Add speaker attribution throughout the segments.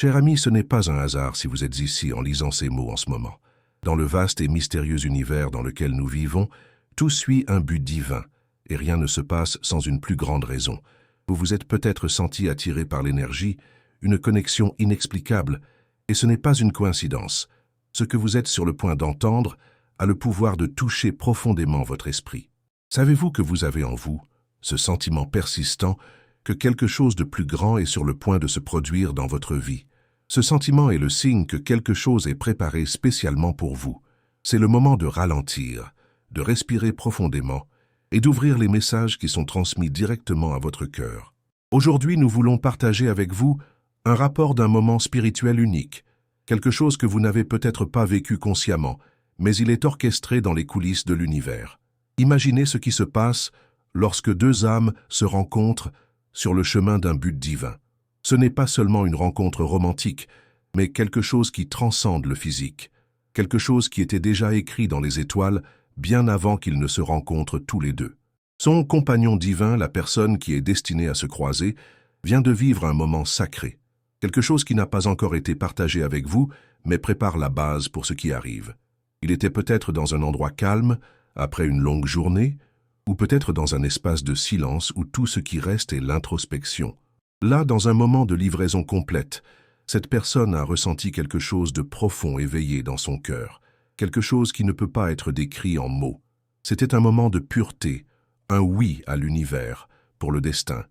Speaker 1: Cher ami, ce n'est pas un hasard si vous êtes ici en lisant ces mots en ce moment. Dans le vaste et mystérieux univers dans lequel nous vivons, tout suit un but divin, et rien ne se passe sans une plus grande raison. Vous vous êtes peut-être senti attiré par l'énergie, une connexion inexplicable, et ce n'est pas une coïncidence. Ce que vous êtes sur le point d'entendre a le pouvoir de toucher profondément votre esprit. Savez-vous que vous avez en vous ce sentiment persistant que quelque chose de plus grand est sur le point de se produire dans votre vie? Ce sentiment est le signe que quelque chose est préparé spécialement pour vous. C'est le moment de ralentir, de respirer profondément et d'ouvrir les messages qui sont transmis directement à votre cœur. Aujourd'hui, nous voulons partager avec vous un rapport d'un moment spirituel unique, quelque chose que vous n'avez peut-être pas vécu consciemment, mais il est orchestré dans les coulisses de l'univers. Imaginez ce qui se passe lorsque deux âmes se rencontrent sur le chemin d'un but divin. Ce n'est pas seulement une rencontre romantique, mais quelque chose qui transcende le physique, quelque chose qui était déjà écrit dans les étoiles bien avant qu'ils ne se rencontrent tous les deux. Son compagnon divin, la personne qui est destinée à se croiser, vient de vivre un moment sacré, quelque chose qui n'a pas encore été partagé avec vous, mais prépare la base pour ce qui arrive. Il était peut-être dans un endroit calme, après une longue journée, ou peut-être dans un espace de silence où tout ce qui reste est l'introspection. Là, dans un moment de livraison complète, cette personne a ressenti quelque chose de profond éveillé dans son cœur, quelque chose qui ne peut pas être décrit en mots. C'était un moment de pureté, un oui à l'univers, pour le destin,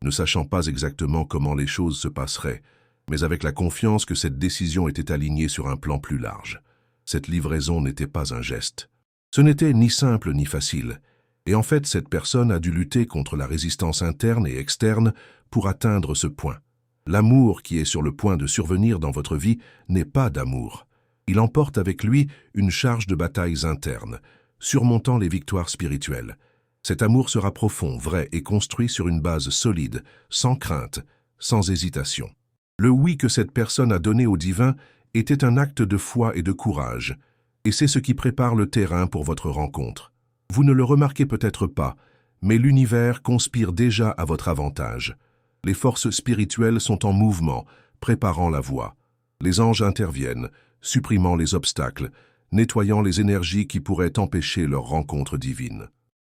Speaker 1: ne sachant pas exactement comment les choses se passeraient, mais avec la confiance que cette décision était alignée sur un plan plus large. Cette livraison n'était pas un geste. Ce n'était ni simple ni facile, et en fait cette personne a dû lutter contre la résistance interne et externe pour atteindre ce point. L'amour qui est sur le point de survenir dans votre vie n'est pas d'amour. Il emporte avec lui une charge de batailles internes, surmontant les victoires spirituelles. Cet amour sera profond, vrai et construit sur une base solide, sans crainte, sans hésitation. Le oui que cette personne a donné au divin était un acte de foi et de courage, et c'est ce qui prépare le terrain pour votre rencontre. Vous ne le remarquez peut-être pas, mais l'univers conspire déjà à votre avantage. Les forces spirituelles sont en mouvement, préparant la voie. Les anges interviennent, supprimant les obstacles, nettoyant les énergies qui pourraient empêcher leur rencontre divine.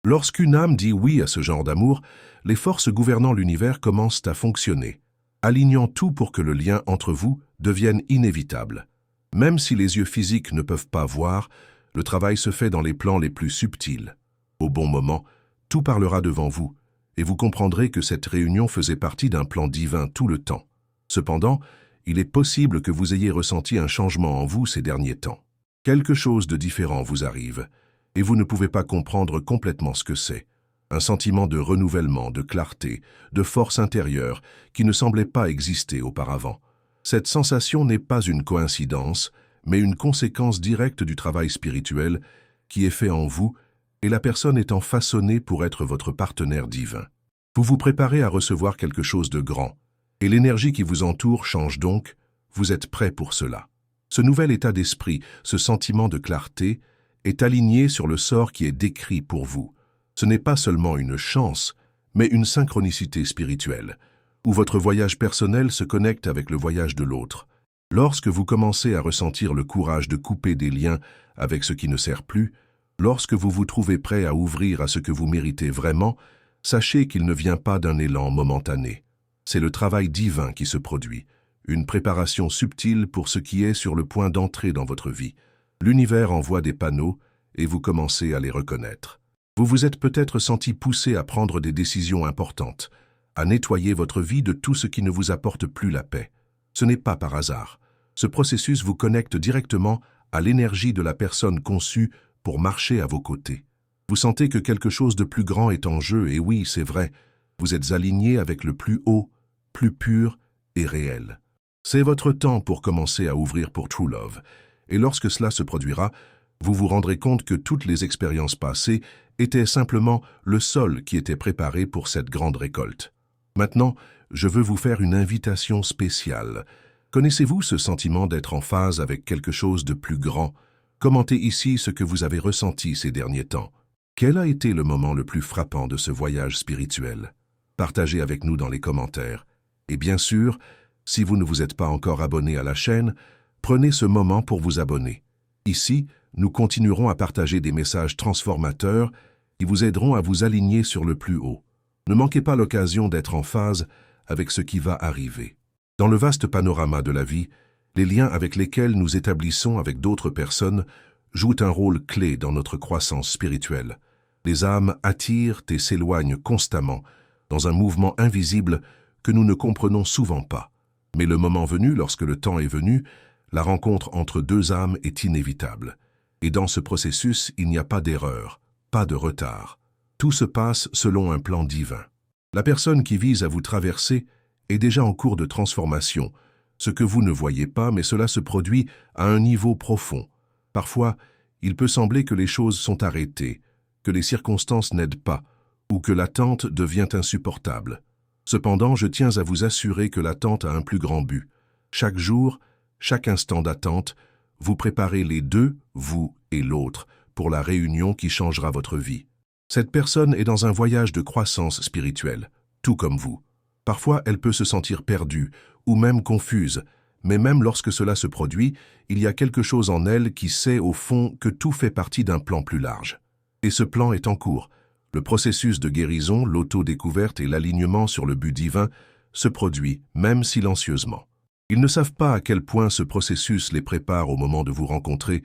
Speaker 1: Lorsqu'une âme dit oui à ce genre d'amour, les forces gouvernant l'univers commencent à fonctionner, alignant tout pour que le lien entre vous devienne inévitable. Même si les yeux physiques ne peuvent pas voir, le travail se fait dans les plans les plus subtils. Au bon moment, tout parlera devant vous, et vous comprendrez que cette réunion faisait partie d'un plan divin tout le temps. Cependant, il est possible que vous ayez ressenti un changement en vous ces derniers temps. Quelque chose de différent vous arrive, et vous ne pouvez pas comprendre complètement ce que c'est. Un sentiment de renouvellement, de clarté, de force intérieure qui ne semblait pas exister auparavant. Cette sensation n'est pas une coïncidence, mais une conséquence directe du travail spirituel qui est fait en vous et la personne étant façonnée pour être votre partenaire divin. Vous vous préparez à recevoir quelque chose de grand, et l'énergie qui vous entoure change donc, vous êtes prêt pour cela. Ce nouvel état d'esprit, ce sentiment de clarté, est aligné sur le sort qui est décrit pour vous. Ce n'est pas seulement une chance, mais une synchronicité spirituelle, où votre voyage personnel se connecte avec le voyage de l'autre. Lorsque vous commencez à ressentir le courage de couper des liens avec ce qui ne sert plus, lorsque vous vous trouvez prêt à ouvrir à ce que vous méritez vraiment, sachez qu'il ne vient pas d'un élan momentané. C'est le travail divin qui se produit, une préparation subtile pour ce qui est sur le point d'entrer dans votre vie. L'univers envoie des panneaux et vous commencez à les reconnaître. Vous vous êtes peut-être senti poussé à prendre des décisions importantes, à nettoyer votre vie de tout ce qui ne vous apporte plus la paix. Ce n'est pas par hasard. Ce processus vous connecte directement à l'énergie de la personne conçue pour marcher à vos côtés. Vous sentez que quelque chose de plus grand est en jeu, et oui, c'est vrai, vous êtes aligné avec le plus haut, plus pur et réel. C'est votre temps pour commencer à ouvrir pour True Love, et lorsque cela se produira, vous vous rendrez compte que toutes les expériences passées étaient simplement le sol qui était préparé pour cette grande récolte. Maintenant, je veux vous faire une invitation spéciale. Connaissez-vous ce sentiment d'être en phase avec quelque chose de plus grand? Commentez ici ce que vous avez ressenti ces derniers temps. Quel a été le moment le plus frappant de ce voyage spirituel? Partagez avec nous dans les commentaires. Et bien sûr, Si vous ne vous êtes pas encore abonné à la chaîne, prenez ce moment pour vous abonner. Ici, nous continuerons à partager des messages transformateurs qui vous aideront à vous aligner sur le plus haut. Ne manquez pas l'occasion d'être en phase avec ce qui va arriver. Dans le vaste panorama de la vie, les liens avec lesquels nous établissons avec d'autres personnes jouent un rôle clé dans notre croissance spirituelle. Les âmes attirent et s'éloignent constamment, dans un mouvement invisible que nous ne comprenons souvent pas. Mais le moment venu, lorsque le temps est venu, la rencontre entre deux âmes est inévitable. Et dans ce processus, il n'y a pas d'erreur, pas de retard. Tout se passe selon un plan divin. La personne qui vise à vous traverser est déjà en cours de transformation, ce que vous ne voyez pas, mais cela se produit à un niveau profond. Parfois, il peut sembler que les choses sont arrêtées, que les circonstances n'aident pas, ou que l'attente devient insupportable. Cependant, je tiens à vous assurer que l'attente a un plus grand but. Chaque jour, chaque instant d'attente, vous préparez les deux, vous et l'autre, pour la réunion qui changera votre vie. Cette personne est dans un voyage de croissance spirituelle, tout comme vous. Parfois, elle peut se sentir perdue, ou même confuse, mais même lorsque cela se produit, il y a quelque chose en elle qui sait au fond que tout fait partie d'un plan plus large. Et ce plan est en cours. Le processus de guérison, l'autodécouverte et l'alignement sur le but divin se produit, même silencieusement. Ils ne savent pas à quel point ce processus les prépare au moment de vous rencontrer,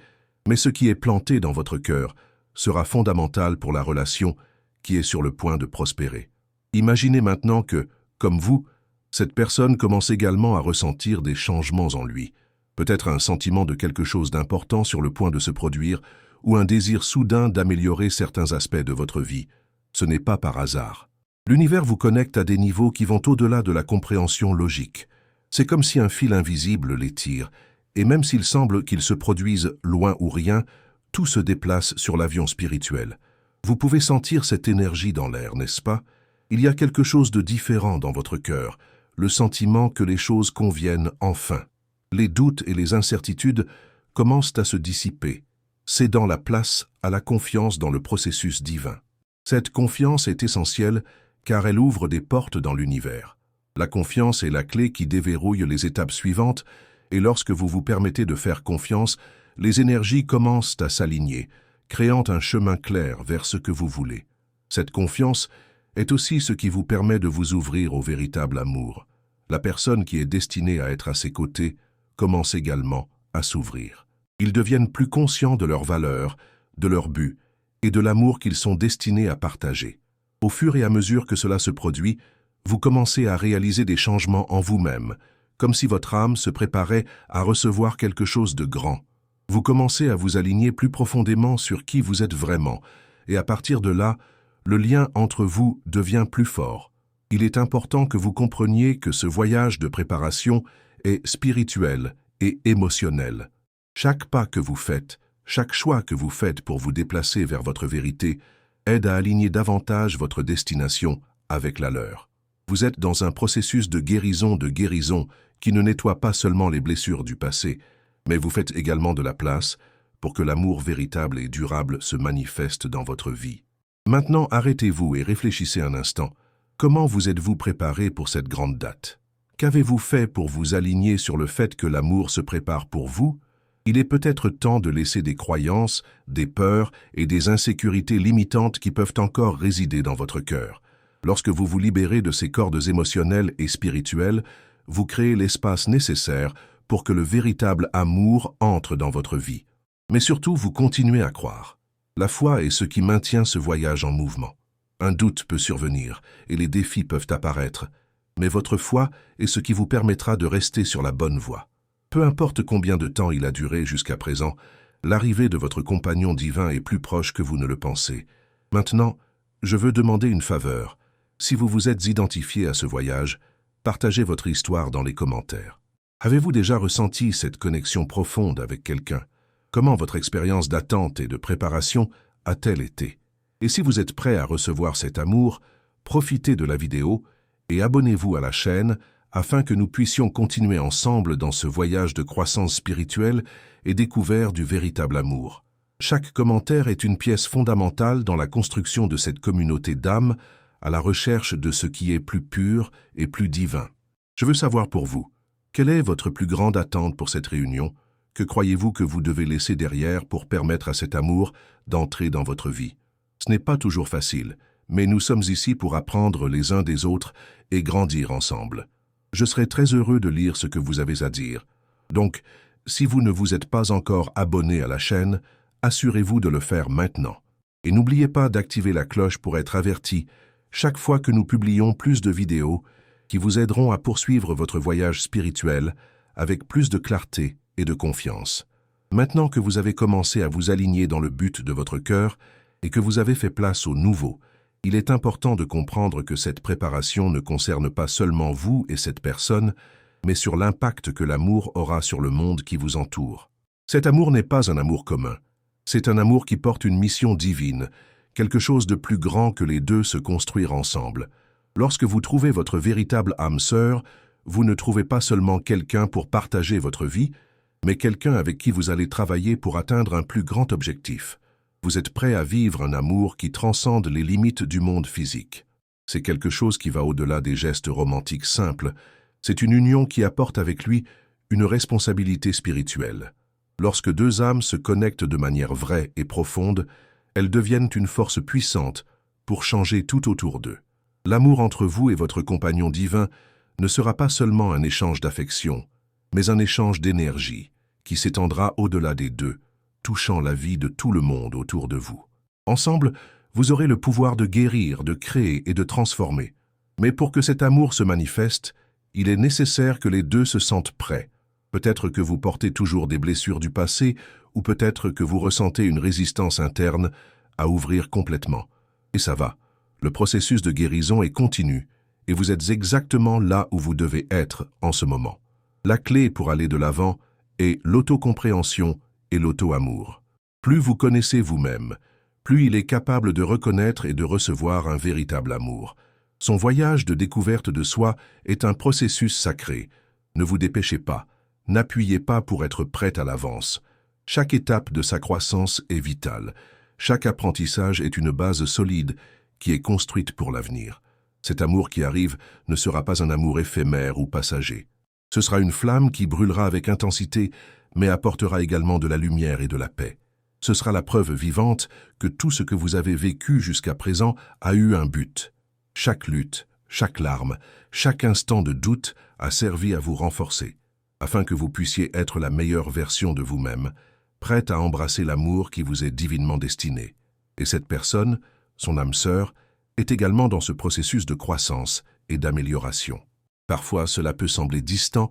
Speaker 1: mais ce qui est planté dans votre cœur sera fondamental pour la relation qui est sur le point de prospérer. Imaginez maintenant que, comme vous, cette personne commence également à ressentir des changements en lui, peut-être un sentiment de quelque chose d'important sur le point de se produire ou un désir soudain d'améliorer certains aspects de votre vie. Ce n'est pas par hasard. L'univers vous connecte à des niveaux qui vont au-delà de la compréhension logique. C'est comme si un fil invisible les tire, et même s'il semble qu'ils se produisent loin ou rien, tout se déplace sur l'avion spirituel. Vous pouvez sentir cette énergie dans l'air, n'est-ce pas? Il y a quelque chose de différent dans votre cœur, le sentiment que les choses conviennent enfin. Les doutes et les incertitudes commencent à se dissiper, cédant la place à la confiance dans le processus divin. Cette confiance est essentielle car elle ouvre des portes dans l'univers. La confiance est la clé qui déverrouille les étapes suivantes et lorsque vous vous permettez de faire confiance, les énergies commencent à s'aligner, créant un chemin clair vers ce que vous voulez. Cette confiance est aussi ce qui vous permet de vous ouvrir au véritable amour. La personne qui est destinée à être à ses côtés commence également à s'ouvrir. Ils deviennent plus conscients de leurs valeurs, de leur but et de l'amour qu'ils sont destinés à partager. Au fur et à mesure que cela se produit, vous commencez à réaliser des changements en vous-même, comme si votre âme se préparait à recevoir quelque chose de grand. Vous commencez à vous aligner plus profondément sur qui vous êtes vraiment, et à partir de là, le lien entre vous devient plus fort. Il est important que vous compreniez que ce voyage de préparation est spirituel et émotionnel. Chaque pas que vous faites, chaque choix que vous faites pour vous déplacer vers votre vérité aide à aligner davantage votre destination avec la leur. Vous êtes dans un processus de guérison qui ne nettoie pas seulement les blessures du passé, mais vous faites également de la place pour que l'amour véritable et durable se manifeste dans votre vie. Maintenant, arrêtez-vous et réfléchissez un instant. Comment vous êtes-vous préparé pour cette grande date? Qu'avez-vous fait pour vous aligner sur le fait que l'amour se prépare pour vous? Il est peut-être temps de laisser des croyances, des peurs et des insécurités limitantes qui peuvent encore résider dans votre cœur. Lorsque vous vous libérez de ces cordes émotionnelles et spirituelles, vous créez l'espace nécessaire pour que le véritable amour entre dans votre vie. Mais surtout, vous continuez à croire. La foi est ce qui maintient ce voyage en mouvement. Un doute peut survenir et les défis peuvent apparaître, mais votre foi est ce qui vous permettra de rester sur la bonne voie. Peu importe combien de temps il a duré jusqu'à présent, l'arrivée de votre compagnon divin est plus proche que vous ne le pensez. Maintenant, je veux demander une faveur. Si vous vous êtes identifié à ce voyage, partagez votre histoire dans les commentaires. Avez-vous déjà ressenti cette connexion profonde avec quelqu'un? Comment votre expérience d'attente et de préparation a-t-elle été? Et si vous êtes prêt à recevoir cet amour, profitez de la vidéo et abonnez-vous à la chaîne afin que nous puissions continuer ensemble dans ce voyage de croissance spirituelle et découvert du véritable amour. Chaque commentaire est une pièce fondamentale dans la construction de cette communauté d'âmes à la recherche de ce qui est plus pur et plus divin. Je veux savoir pour vous, Quelle est votre plus grande attente pour cette réunion? Que croyez-vous que vous devez laisser derrière pour permettre à cet amour d'entrer dans votre vie? Ce n'est pas toujours facile, mais nous sommes ici pour apprendre les uns des autres et grandir ensemble. Je serai très heureux de lire ce que vous avez à dire. Donc, si vous ne vous êtes pas encore abonné à la chaîne, assurez-vous de le faire maintenant. Et n'oubliez pas d'activer la cloche pour être averti chaque fois que nous publions plus de vidéos qui vous aideront à poursuivre votre voyage spirituel avec plus de clarté et de confiance. Maintenant que vous avez commencé à vous aligner dans le but de votre cœur et que vous avez fait place au nouveau, il est important de comprendre que cette préparation ne concerne pas seulement vous et cette personne, mais sur l'impact que l'amour aura sur le monde qui vous entoure. Cet amour n'est pas un amour commun. C'est un amour qui porte une mission divine, quelque chose de plus grand que les deux se construire ensemble. Lorsque vous trouvez votre véritable âme sœur, vous ne trouvez pas seulement quelqu'un pour partager votre vie, mais quelqu'un avec qui vous allez travailler pour atteindre un plus grand objectif. Vous êtes prêt à vivre un amour qui transcende les limites du monde physique. C'est quelque chose qui va au-delà des gestes romantiques simples. C'est une union qui apporte avec lui une responsabilité spirituelle. Lorsque deux âmes se connectent de manière vraie et profonde, elles deviennent une force puissante pour changer tout autour d'eux. L'amour entre vous et votre compagnon divin ne sera pas seulement un échange d'affection, mais un échange d'énergie qui s'étendra au-delà des deux, touchant la vie de tout le monde autour de vous. Ensemble, vous aurez le pouvoir de guérir, de créer et de transformer. Mais pour que cet amour se manifeste, il est nécessaire que les deux se sentent prêts. Peut-être que vous portez toujours des blessures du passé, ou peut-être que vous ressentez une résistance interne à ouvrir complètement. Et ça va. Le processus de guérison est continu, et vous êtes exactement là où vous devez être en ce moment. La clé pour aller de l'avant est l'autocompréhension et l'auto-amour. Plus vous connaissez vous-même, plus il est capable de reconnaître et de recevoir un véritable amour. Son voyage de découverte de soi est un processus sacré. Ne vous dépêchez pas. N'appuyez pas pour être prête à l'avance. Chaque étape de sa croissance est vitale. Chaque apprentissage est une base solide qui est construite pour l'avenir. Cet amour qui arrive ne sera pas un amour éphémère ou passager. Ce sera une flamme qui brûlera avec intensité, mais apportera également de la lumière et de la paix. Ce sera la preuve vivante que tout ce que vous avez vécu jusqu'à présent a eu un but. Chaque lutte, chaque larme, chaque instant de doute a servi à vous renforcer, afin que vous puissiez être la meilleure version de vous-même, prête à embrasser l'amour qui vous est divinement destiné. Et cette personne, son âme sœur, est également dans ce processus de croissance et d'amélioration. Parfois, cela peut sembler distant,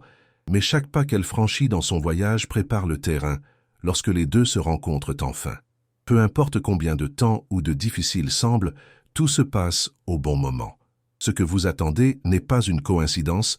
Speaker 1: mais chaque pas qu'elle franchit dans son voyage prépare le terrain lorsque les deux se rencontrent enfin. Peu importe combien de temps ou de difficile semble, tout se passe au bon moment. Ce que vous attendez n'est pas une coïncidence,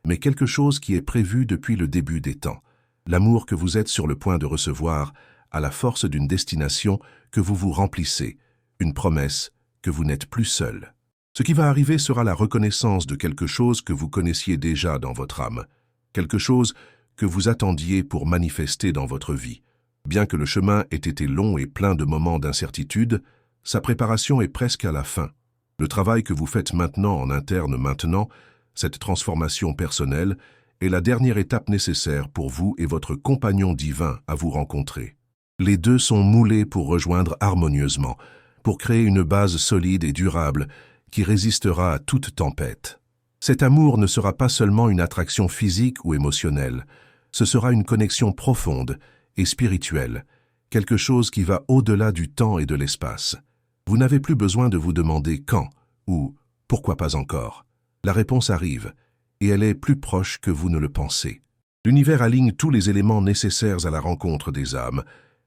Speaker 1: mais quelque chose qui est prévu depuis le début des temps. L'amour que vous êtes sur le point de recevoir a la force d'une destination que vous vous remplissez, une promesse que vous n'êtes plus seul. Ce qui va arriver sera la reconnaissance de quelque chose que vous connaissiez déjà dans votre âme, quelque chose que vous attendiez pour manifester dans votre vie. Bien que le chemin ait été long et plein de moments d'incertitude, sa préparation est presque à la fin. Le travail que vous faites maintenant en interne maintenant, cette transformation personnelle, est la dernière étape nécessaire pour vous et votre compagnon divin à vous rencontrer. Les deux sont moulés pour rejoindre harmonieusement, pour créer une base solide et durable qui résistera à toute tempête. Cet amour ne sera pas seulement une attraction physique ou émotionnelle, ce sera une connexion profonde et spirituelle, quelque chose qui va au-delà du temps et de l'espace. Vous n'avez plus besoin de vous demander quand ou pourquoi pas encore. La réponse arrive, et elle est plus proche que vous ne le pensez. L'univers aligne tous les éléments nécessaires à la rencontre des âmes,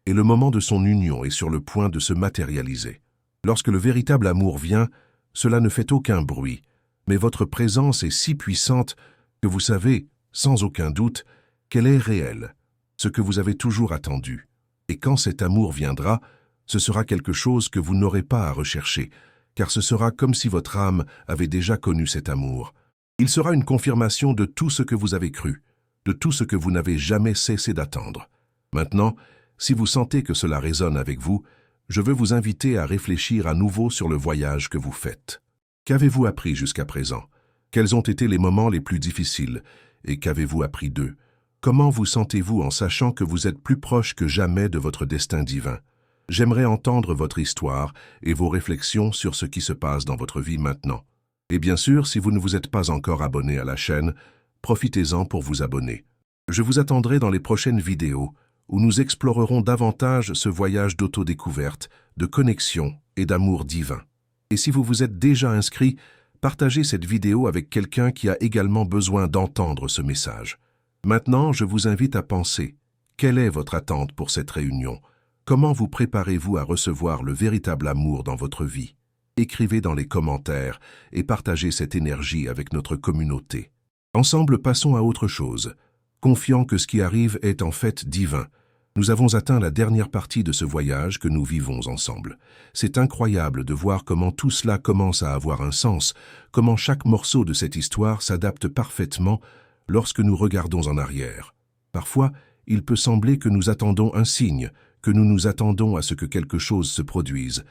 Speaker 1: et le moment de son union est sur le point de se matérialiser. Lorsque le véritable amour vient, cela ne fait aucun bruit, mais votre présence est si puissante que vous savez, sans aucun doute, qu'elle est réelle, ce que vous avez toujours attendu. Et quand cet amour viendra, ce sera quelque chose que vous n'aurez pas à rechercher, car ce sera comme si votre âme avait déjà connu cet amour. Il sera une confirmation de tout ce que vous avez cru, de tout ce que vous n'avez jamais cessé d'attendre. Maintenant, si vous sentez que cela résonne avec vous, je veux vous inviter à réfléchir à nouveau sur le voyage que vous faites. Qu'avez-vous appris jusqu'à présent? Quels ont été les moments les plus difficiles? et qu'avez-vous appris d'eux? Comment vous sentez-vous en sachant que vous êtes plus proche que jamais de votre destin divin? J'aimerais entendre votre histoire et vos réflexions sur ce qui se passe dans votre vie maintenant. Et bien sûr, si vous ne vous êtes pas encore abonné à la chaîne, profitez-en pour vous abonner. Je vous attendrai dans les prochaines vidéos où nous explorerons davantage ce voyage d'autodécouverte, de connexion et d'amour divin. Et si vous vous êtes déjà inscrit, partagez cette vidéo avec quelqu'un qui a également besoin d'entendre ce message. Maintenant, je vous invite à penser. Quelle est votre attente pour cette réunion? Comment vous préparez-vous à recevoir le véritable amour dans votre vie? Écrivez dans les commentaires et partagez cette énergie avec notre communauté. Ensemble, passons à autre chose. Confiant que ce qui arrive est en fait divin, nous avons atteint la dernière partie de ce voyage que nous vivons ensemble. C'est incroyable de voir comment tout cela commence à avoir un sens, comment chaque morceau de cette histoire s'adapte parfaitement lorsque nous regardons en arrière. Parfois, il peut sembler que nous attendons un signe, que nous nous attendons à ce que quelque chose se produise.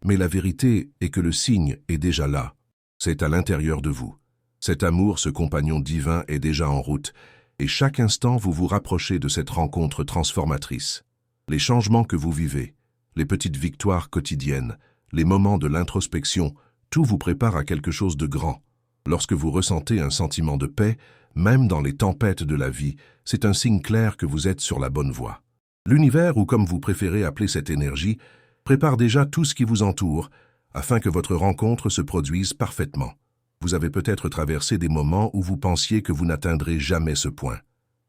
Speaker 1: Mais la vérité est que le signe est déjà là. C'est à l'intérieur de vous. Cet amour, ce compagnon divin est déjà en route, et chaque instant vous vous rapprochez de cette rencontre transformatrice. Les changements que vous vivez, les petites victoires quotidiennes, les moments de l'introspection, tout vous prépare à quelque chose de grand. Lorsque vous ressentez un sentiment de paix, même dans les tempêtes de la vie, c'est un signe clair que vous êtes sur la bonne voie. L'univers, ou comme vous préférez appeler cette énergie, prépare déjà tout ce qui vous entoure afin que votre rencontre se produise parfaitement. Vous avez peut-être traversé des moments où vous pensiez que vous n'atteindrez jamais ce point.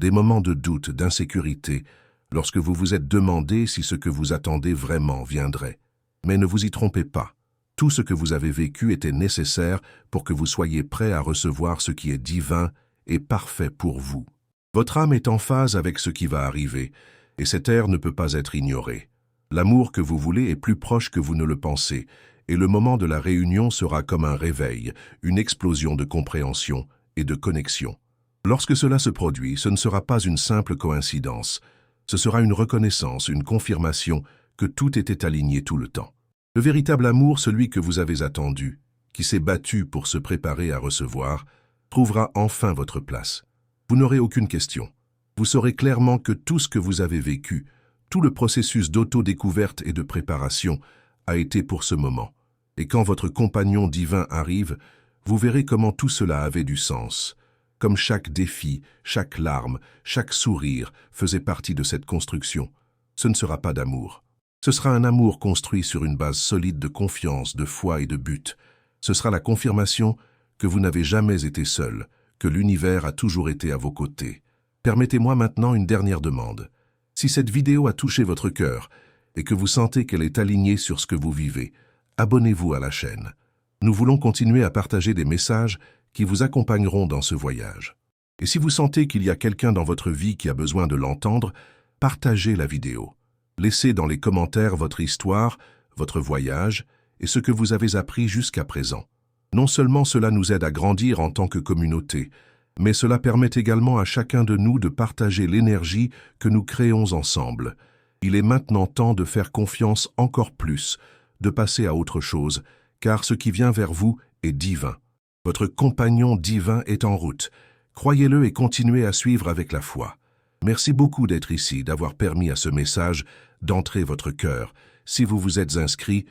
Speaker 1: Des moments de doute, d'insécurité, lorsque vous vous êtes demandé si ce que vous attendez vraiment viendrait. Mais ne vous y trompez pas. Tout ce que vous avez vécu était nécessaire pour que vous soyez prêt à recevoir ce qui est divin et parfait pour vous. Votre âme est en phase avec ce qui va arriver, et cette ère ne peut pas être ignorée. L'amour que vous voulez est plus proche que vous ne le pensez, et le moment de la réunion sera comme un réveil, une explosion de compréhension et de connexion. Lorsque cela se produit, ce ne sera pas une simple coïncidence. Ce sera une reconnaissance, une confirmation que tout était aligné tout le temps. Le véritable amour, celui que vous avez attendu, qui s'est battu pour se préparer à recevoir, trouvera enfin votre place. Vous n'aurez aucune question. Vous saurez clairement que tout ce que vous avez vécu, tout le processus d'autodécouverte et de préparation, a été pour ce moment. Et quand votre compagnon divin arrive, vous verrez comment tout cela avait du sens. Comme chaque défi, chaque larme, chaque sourire faisait partie de cette construction. Ce ne sera pas d'amour. Ce sera un amour construit sur une base solide de confiance, de foi et de but. Ce sera la confirmation que vous n'avez jamais été seul, que l'univers a toujours été à vos côtés. Permettez-moi maintenant une dernière demande. Si cette vidéo a touché votre cœur, et que vous sentez qu'elle est alignée sur ce que vous vivez, abonnez-vous à la chaîne. Nous voulons continuer à partager des messages qui vous accompagneront dans ce voyage. Et si vous sentez qu'il y a quelqu'un dans votre vie qui a besoin de l'entendre, partagez la vidéo. Laissez dans les commentaires votre histoire, votre voyage et ce que vous avez appris jusqu'à présent. Non seulement cela nous aide à grandir en tant que communauté, mais cela permet également à chacun de nous de partager l'énergie que nous créons ensemble. Il est maintenant temps de faire confiance encore plus, de passer à autre chose, car ce qui vient vers vous est divin. Votre compagnon divin est en route. Croyez-le et continuez à suivre avec la foi. Merci beaucoup d'être ici, d'avoir permis à ce message d'entrer votre cœur. Si vous vous êtes inscrit,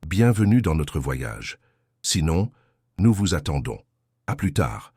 Speaker 1: bienvenue dans notre voyage. Sinon, nous vous attendons. À plus tard.